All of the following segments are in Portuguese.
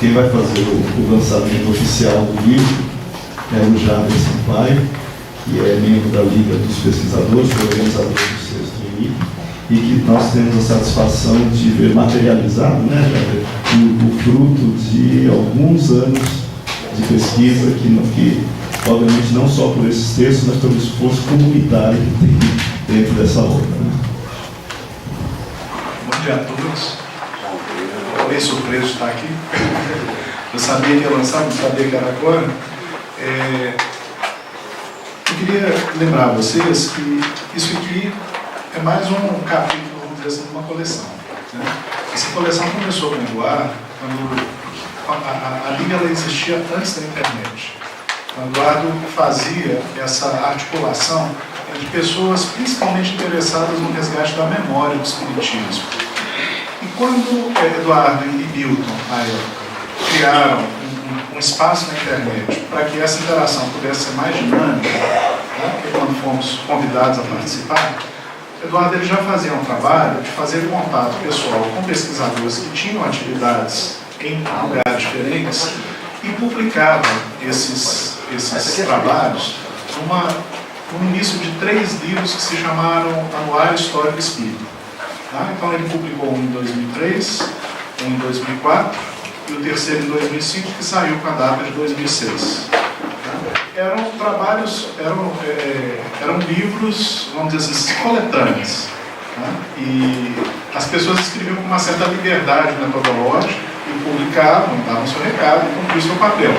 quem vai fazer o lançamento oficial do livro é o Jader Sampaio, que é membro da Liga dos Pesquisadores, organizador do sexto INI, e que nós temos a satisfação de ver materializado, né, o fruto de alguns anos de pesquisa, que obviamente não só por esses textos, mas pelo esforço comunitário que tem dentro dessa obra. Né? Bom dia a todos. Estou bem surpreso de estar aqui. Eu sabia que ia lançar, não sabia que era agora. Eu queria lembrar a vocês que isso aqui é mais um capítulo, vamos dizer assim, de uma coleção. Né? Essa coleção começou com o Eduardo, quando a Liga ela existia antes da internet. O Eduardo fazia essa articulação entre pessoas principalmente interessadas no resgate da memória do espiritismo. E quando Eduardo e Milton, na época, criaram um espaço na internet para que essa interação pudesse ser mais dinâmica, né, porque quando fomos convidados a participar, Eduardo ele já fazia um trabalho de fazer contato pessoal com pesquisadores que tinham atividades em lugares diferentes e publicava esses trabalhos no início de 3 livros que se chamaram Anuário Histórico Espírita. Tá? Então ele publicou um em 2003, um em 2004 e o terceiro em 2005, que saiu com a data de 2006. Eram trabalhos, eram livros, vamos dizer assim, coletâneos. Né? E as pessoas escreviam com uma certa liberdade metodológica e publicavam, davam seu recado e cumpriam seu papel.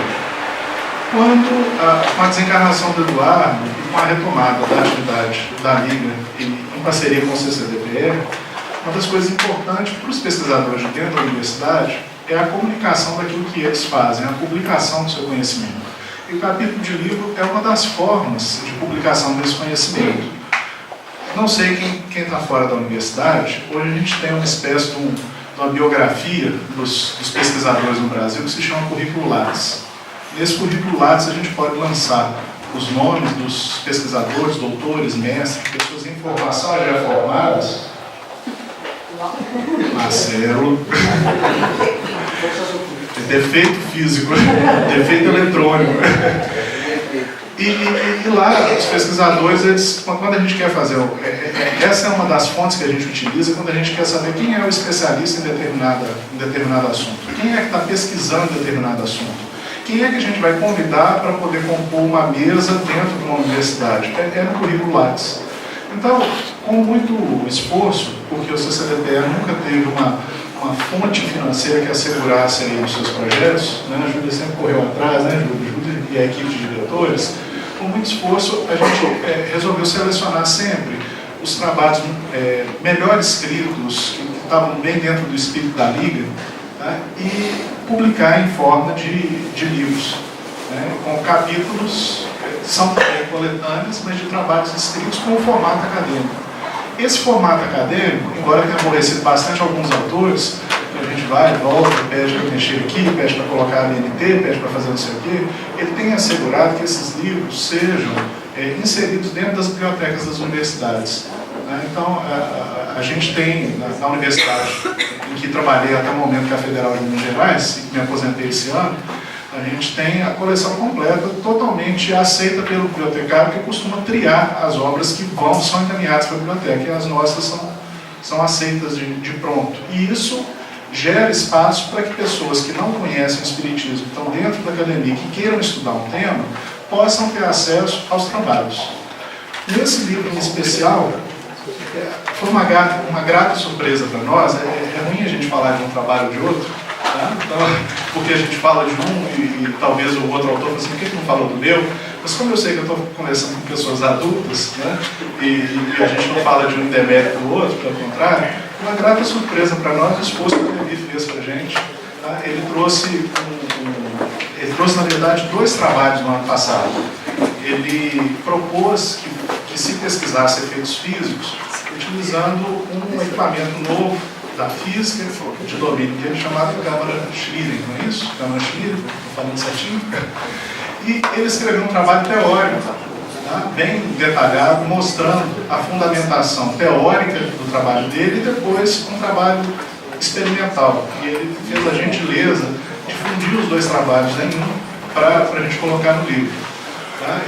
Quando, com a desencarnação do Eduardo e com a retomada da atividade da Liga em parceria com o CCDPR, uma das coisas importantes para os pesquisadores de dentro da universidade é a comunicação daquilo que eles fazem, a publicação do seu conhecimento. E o capítulo de livro é uma das formas de publicação desse conhecimento. Não sei quem está fora da universidade, hoje a gente tem uma espécie de uma biografia dos pesquisadores no Brasil que se chama Currículo Lattes. Nesse Currículo Lattes a gente pode lançar os nomes dos pesquisadores, doutores, mestres, pessoas em formação já formadas. Marcelo. Defeito físico, defeito eletrônico. E lá, os pesquisadores, eles, quando a gente quer fazer... essa é uma das fontes que a gente utiliza quando a gente quer saber quem é o especialista em determinado assunto. Quem é que está pesquisando determinado assunto. Quem é que a gente vai convidar para poder compor uma mesa dentro de uma universidade? É no Currículo Lattes. Então, com muito esforço, porque o CCDPR nunca teve uma fonte financeira que assegurasse aí os seus projetos, né? A Júlia sempre correu atrás, né, Júlia e a equipe de diretores, com muito esforço a gente resolveu selecionar sempre os trabalhos melhor escritos, que estavam bem dentro do espírito da Liga, né? E publicar em forma de livros, né? Com capítulos que são coletâneos, mas de trabalhos escritos com o formato acadêmico. Esse formato acadêmico, embora tenha aborrecido bastante alguns autores, que a gente vai, volta, pede para mexer aqui, pede para colocar a BNT, pede para fazer não sei o quê, ele tem assegurado que esses livros sejam inseridos dentro das bibliotecas das universidades. Então, a gente tem, na universidade em que trabalhei até o momento, que é a Federal de Minas Gerais, e que me aposentei esse ano, a gente tem a coleção completa, totalmente aceita pelo bibliotecário, que costuma triar as obras que são encaminhadas para a biblioteca, e as nossas são aceitas de pronto. E isso gera espaço para que pessoas que não conhecem o espiritismo, estão dentro da academia, que queiram estudar um tema, possam ter acesso aos trabalhos. Nesse livro em especial, foi uma grata surpresa para nós. É ruim a gente falar de um trabalho de outro, tá? Então, porque a gente fala de um e talvez o outro autor fala assim, por que não falou do meu? Mas como eu sei que eu estou conversando com pessoas adultas, né, e a gente não fala de um demérito do outro, pelo contrário, uma grata surpresa para nós, o esforço que o Levi fez para a gente. Tá? Ele trouxe, na verdade, 2 trabalhos no ano passado. Ele propôs que se pesquisasse efeitos físicos utilizando um equipamento novo da física, de domínio dele, chamado câmara Schlieren, não é isso? Câmara Schlieren, estou falando certinho? E ele escreveu um trabalho teórico, tá? Bem detalhado, mostrando a fundamentação teórica do trabalho dele e depois um trabalho experimental. E ele fez a gentileza de fundiu os dois trabalhos em um para a gente colocar no livro. Tá?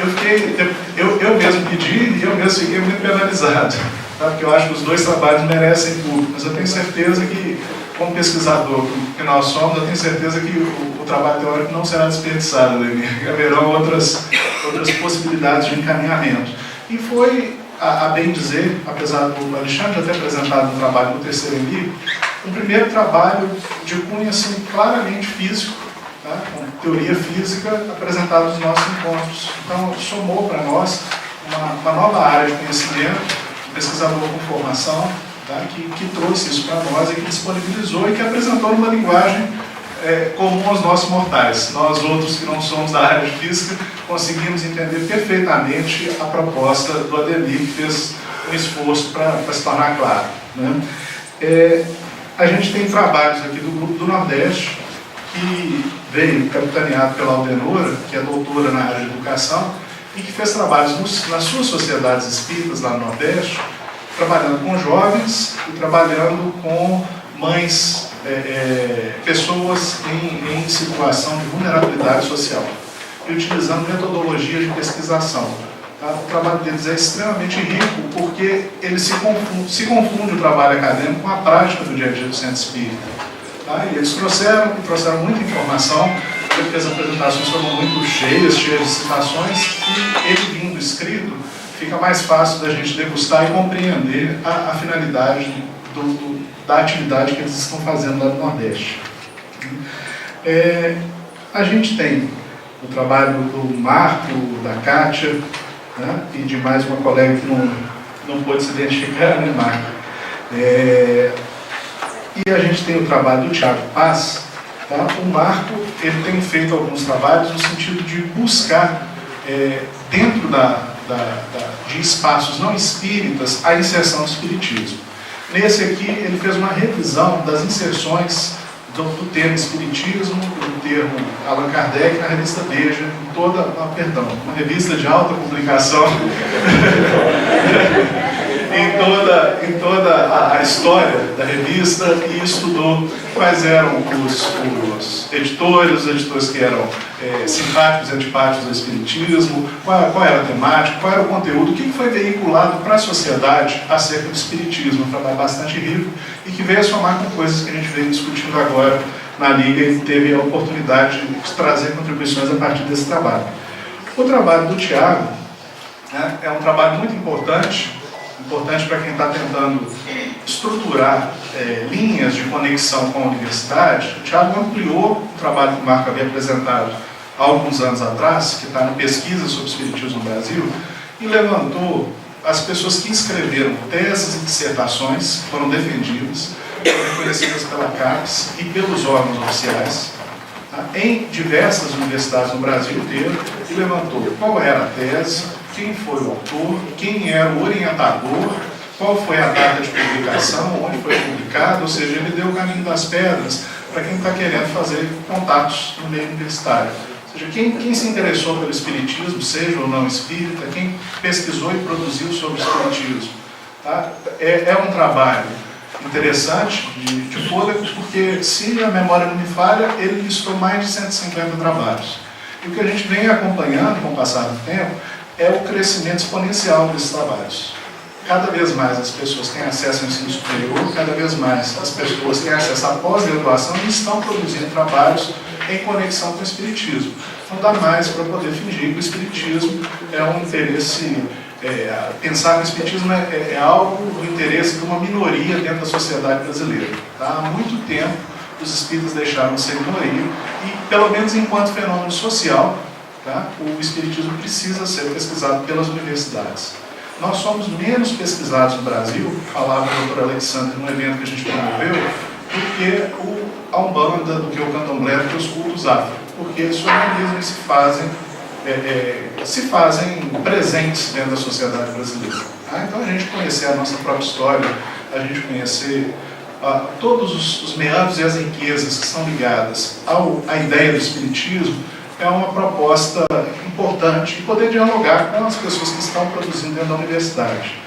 Eu mesmo pedi e eu mesmo fiquei muito penalizado, tá? Porque eu acho que os dois trabalhos merecem público, mas eu tenho certeza que, como pesquisador que nós somos, eu tenho certeza que o trabalho teórico não será desperdiçado, né? Haverão outras possibilidades de encaminhamento. E foi, a bem dizer, apesar do Alexandre já ter apresentado um trabalho no terceiro livro, um primeiro trabalho de cunho assim, claramente físico, tá? Com teoria física apresentada nos nossos encontros. Então, somou para nós uma nova área de conhecimento, pesquisador com formação, tá? que trouxe isso para nós e que disponibilizou e que apresentou numa linguagem comum aos nossos mortais. Nós outros que não somos da área de física conseguimos entender perfeitamente a proposta do Ademir, que fez um esforço para se tornar claro, né? A gente tem trabalhos aqui do Grupo do Nordeste, que veio capitaneado pela Aldenora, que é doutora na área de educação, e que fez trabalhos nas suas sociedades espíritas lá no Nordeste, trabalhando com jovens e trabalhando com mães, pessoas em situação de vulnerabilidade social, e utilizando metodologia de pesquisação. Tá? O trabalho deles é extremamente rico, porque ele se confunde o trabalho acadêmico com a prática do dia a dia do centro espírita. Tá? E eles trouxeram muita informação, porque as apresentações foram muito cheias de citações, e ele vindo escrito, fica mais fácil da gente degustar e compreender a finalidade da atividade que eles estão fazendo lá no Nordeste. A gente tem o trabalho do Marco, da Kátia, né, e de mais uma colega que não pôde se identificar, né, Marco? E a gente tem o trabalho do Thiago Paz. Tá? O Marco, ele tem feito alguns trabalhos no sentido de buscar, dentro de espaços não espíritas, a inserção do espiritismo. Nesse aqui, ele fez uma revisão das inserções do termo espiritismo, do termo Allan Kardec na revista Veja, uma revista de alta publicação, em toda a história da revista, e estudou quais eram os editores que eram simpáticos e antipáticos ao espiritismo, qual era a temática, qual era o conteúdo, o que foi veiculado para a sociedade acerca do espiritismo. Um trabalho bastante rico e que veio a somar com coisas que a gente veio discutindo agora na Liga e teve a oportunidade de trazer contribuições a partir desse trabalho. O trabalho do Tiago, né, é um trabalho muito importante para quem está tentando estruturar linhas de conexão com a universidade. O Tiago ampliou o trabalho que o Marco havia apresentado há alguns anos atrás, que está no Pesquisa sobre Espiritismo no Brasil, e levantou as pessoas que escreveram teses e dissertações, que foram defendidas, reconhecidas pela CAPES e pelos órgãos oficiais, tá, em diversas universidades no Brasil inteiro, e levantou qual era a tese, quem foi o autor, quem era o orientador, qual foi a data de publicação, onde foi publicado, ou seja, ele deu o caminho das pedras para quem está querendo fazer contatos no meio universitário. Ou seja, quem se interessou pelo espiritismo, seja ou não espírita, quem pesquisou e produziu sobre o espiritismo. Tá? É um trabalho interessante de fôlego, porque, se a memória não me falha, ele listou mais de 150 trabalhos. E o que a gente vem acompanhando com o passar do tempo é o crescimento exponencial desses trabalhos. Cada vez mais as pessoas têm acesso ao ensino superior, cada vez mais as pessoas têm acesso à pós-graduação e estão produzindo trabalhos em conexão com o espiritismo. Não dá mais para poder fingir que o espiritismo é um interesse, pensar que o espiritismo é algo do interesse de uma minoria dentro da sociedade brasileira. Tá? Há muito tempo os espíritas deixaram de ser minoria e, pelo menos enquanto fenômeno social, tá, o espiritismo precisa ser pesquisado pelas universidades. Nós somos menos pesquisados no Brasil, falava o doutor Alexandre no evento que a gente promoveu, do que a Umbanda, do que o Candomblé, do que os cultos afro, porque esses organismos se fazem presentes dentro da sociedade brasileira. Tá? Então, a gente conhecer a nossa própria história, a gente conhecer todos os meandros e as riquezas que são ligadas à ideia do espiritismo, é uma proposta importante e poder dialogar com as pessoas que estão produzindo dentro da universidade.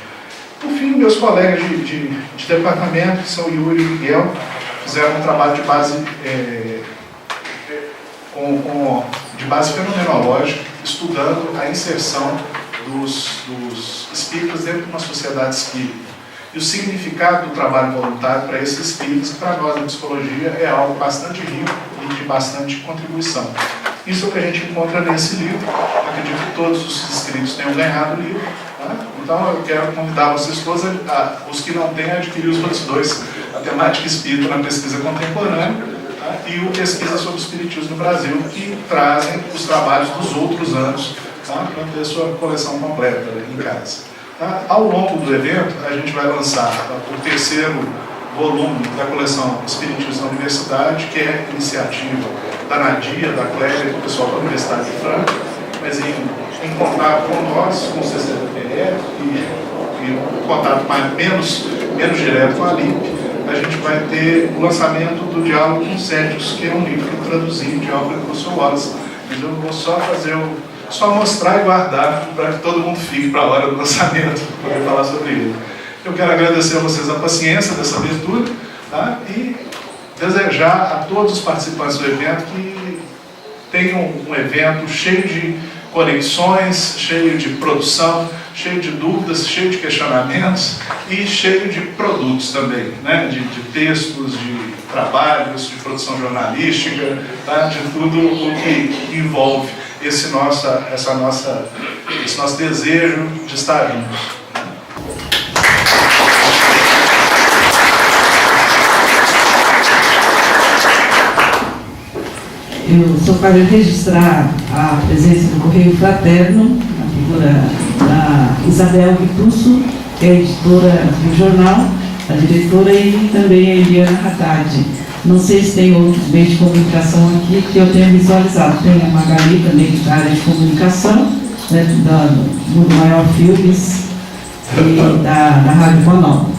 Por fim, meus colegas de departamento, que são Yuri e Miguel, fizeram um trabalho de base de base fenomenológica, estudando a inserção dos espíritas dentro de uma sociedade espírita. E o significado do trabalho voluntário para esses espíritos, que para nós da psicologia é algo bastante rico e de bastante contribuição. Isso é o que a gente encontra nesse livro. Acredito que todos os inscritos tenham ganhado o livro. Tá? Então eu quero convidar vocês todos, os que não têm, a adquirir os outros dois, a temática espírita na pesquisa contemporânea, tá? E o pesquisa sobre o espiritismo no Brasil, que trazem os trabalhos dos outros anos, tá? Para ter sua coleção completa em casa. Tá? Ao longo do evento, a gente vai lançar o terceiro volume da coleção Espiritismo na Universidade, que é iniciativa da Nadia, da Clélia e do pessoal da Universidade de Franca, mas em contato com nós, com o CCPE e contato menos direto com a LIP, a gente vai ter o lançamento do Diálogo com Céticos, que é um livro que eu traduzi de obra do professor Wallace. Mas eu vou só mostrar e guardar para que todo mundo fique para a hora do lançamento, para poder falar sobre ele. Eu quero agradecer a vocês a paciência dessa abertura, tá? E desejar a todos os participantes do evento que tenham um evento cheio de conexões, cheio de produção, cheio de dúvidas, cheio de questionamentos e cheio de produtos também, né? de textos, de trabalhos, de produção jornalística, tá? De tudo o que envolve esse nosso desejo de estar juntos. Eu só para registrar a presença do Correio Fraterno, a figura da Isabel Vitusso, que é a editora do jornal, a diretora, e também a Eliana Haddad. Não sei se tem outros meios de comunicação aqui que eu tenha visualizado. Tem a Magali também, da área de comunicação, né, do Mundo Maior Filmes e da Rádio Bonal.